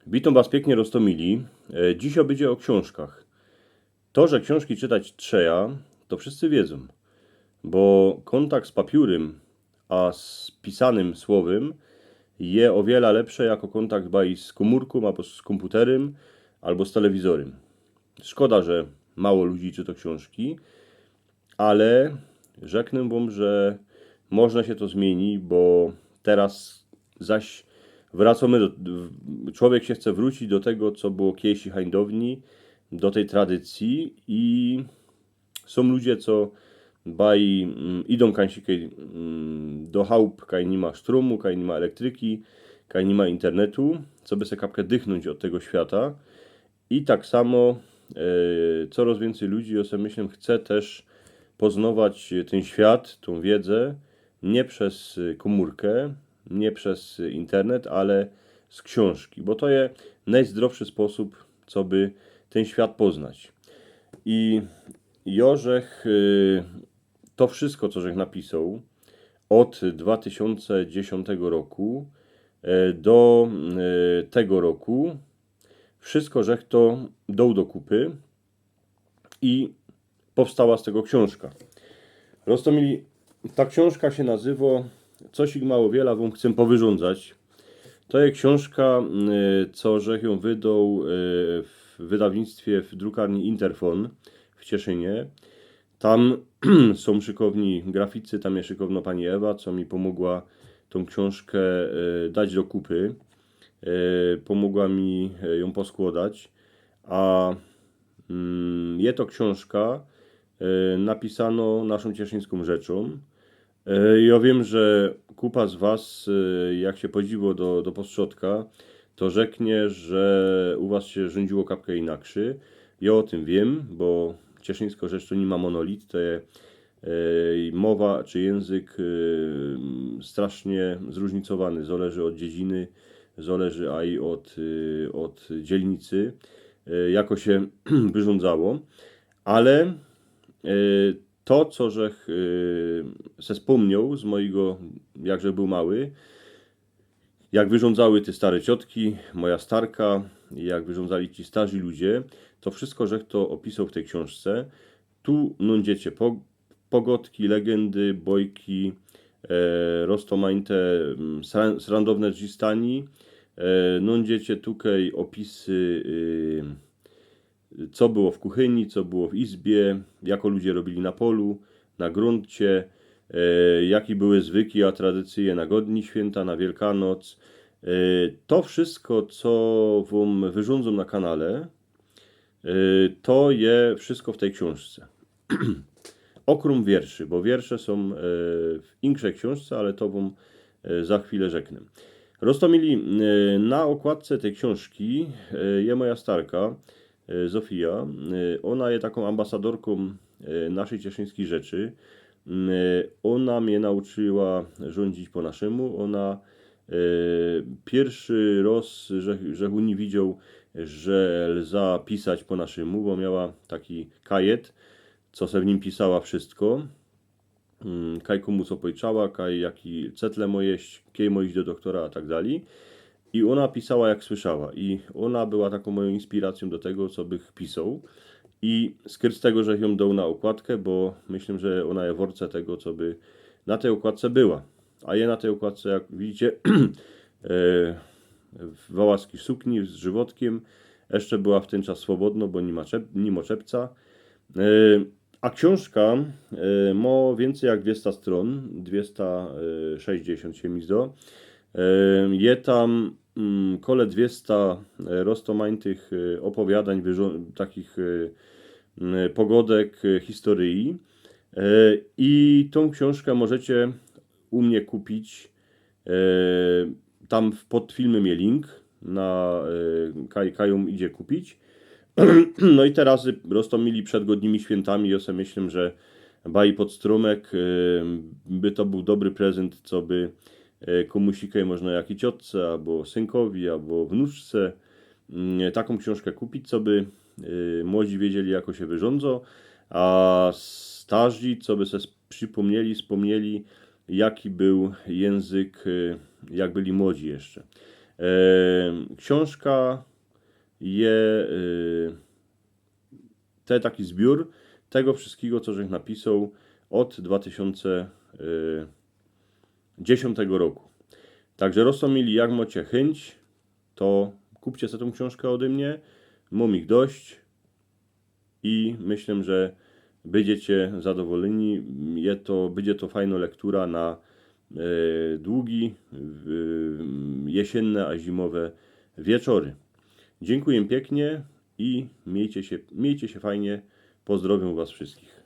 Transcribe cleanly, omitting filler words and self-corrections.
Witam Was pięknie, Rostomili. Dziś będzie o książkach. To, że książki czytać trzeba, to wszyscy wiedzą, bo kontakt z papiurem, a z pisanym słowem je o wiele lepsze jako kontakt baj z komórką, albo z komputerem, albo z telewizorem. Szkoda, że mało ludzi czyta książki, ale rzeknę Wam, że można się to zmieni, bo teraz zaś wracamy człowiek się chce wrócić do tego, co było kiedyś hańdowni, do tej tradycji i są ludzie, co idą kańsikie do chałup, kaj nie ma sztrumu, kaj nie ma elektryki, kaj nie ma internetu, co by se kapkę dychnąć od tego świata. I tak samo coraz więcej ludzi, ja sobie myślę, chce też poznawać ten świat, tą wiedzę nie przez komórkę, nie przez internet, ale z książki, bo to jest najzdrowszy sposób, co by ten świat poznać. I Jorzech to wszystko, co żech napisał od 2010 roku do tego roku, wszystko żech to dał do kupy i powstała z tego książka. Rostomili, ta książka się nazywa Coś ich mało wiele, wam chcę powyrządzać. To jest książka, co żech ją wydał w wydawnictwie w drukarni Interfon w Cieszynie. Tam są szykowni graficy, tam jest szykowna pani Ewa, co mi pomogła tą książkę dać do kupy. Pomogła mi ją poskładać. A jest to książka napisano naszą cieszyńską rzeczą. Ja wiem, że kupa z Was, jak się podziwo do Postrzodka, to rzeknie, że u Was się rządziło kapkę inaczej. Ja o tym wiem, bo cieszyńsko rzecz to nie ma monolit, to jest mowa czy język strasznie zróżnicowany. Zależy od dziedziny, zależy i od dzielnicy, jako się wyrządzało. Ale to, co żech se wspomniał z mojego, jakże był mały, jak wyrządzały te stare ciotki, moja starka, jak wyrządzali ci starzy ludzie, to wszystko żech to opisał w tej książce. Tu nądziecie pogodki, legendy, bojki, roztomańte srandowne dżistani, nądziecie tukej opisy co było w kuchyni, co było w izbie, jako ludzie robili na polu, na gruncie, jakie były zwyki, a tradycje na Godni Święta, na Wielkanoc. To wszystko, co wam wyrządzą na kanale, to je wszystko w tej książce. Okrum wierszy, bo wiersze są w inkszej książce, ale to wam za chwilę rzeknę. Rostomili, na okładce tej książki jest moja starka, Zofia. Ona jest taką ambasadorką naszej cieszyńskiej rzeczy. Ona mnie nauczyła rządzić po naszemu. Ona pierwszy raz, że nie widział, że lza pisać po naszemu, bo miała taki kajet, co se w nim pisała wszystko. Kaj komu co pojczała, kaj jaki cetle mojeść, kiej mojeść do doktora, a tak dalej. I ona pisała jak słyszała. I ona była taką moją inspiracją do tego, co bych pisał. I skryt z tego, że ją dał na okładkę, bo myślę, że ona jest worce tego, co by na tej okładce była. A je na tej okładce, jak widzicie, w wałaskiej sukni z żywotkiem. Jeszcze była w ten czas swobodno, bo nie ma czepca. A książka ma więcej jak 200 stron, 260 się mi zda. Je tam kole 200 roztomańtych opowiadań, takich pogodek, historii. I tą książkę możecie u mnie kupić. Tam pod filmem jest link, na Kajum idzie kupić. No i teraz Rostomili przed godnimi świętami, ja sobie myślę, że baj pod strumek by to był dobry prezent, co by komusikaj można jakiej ciotce, albo synkowi, albo wnuczce taką książkę kupić, co by młodzi wiedzieli, jako się wyrządzą, a starzy, co by sobie wspomnieli, jaki był język, jak byli młodzi jeszcze. Książka taki zbiór tego wszystkiego, co żeś napisał od 2010 roku. Także Rostomili, jak macie chęć, to kupcie sobie tą książkę ode mnie, mam ich dość i myślę, że będziecie zadowoleni. Będzie to fajna lektura na długi, jesienne, a zimowe wieczory. Dziękuję pięknie i miejcie się fajnie. Pozdrowiam Was wszystkich.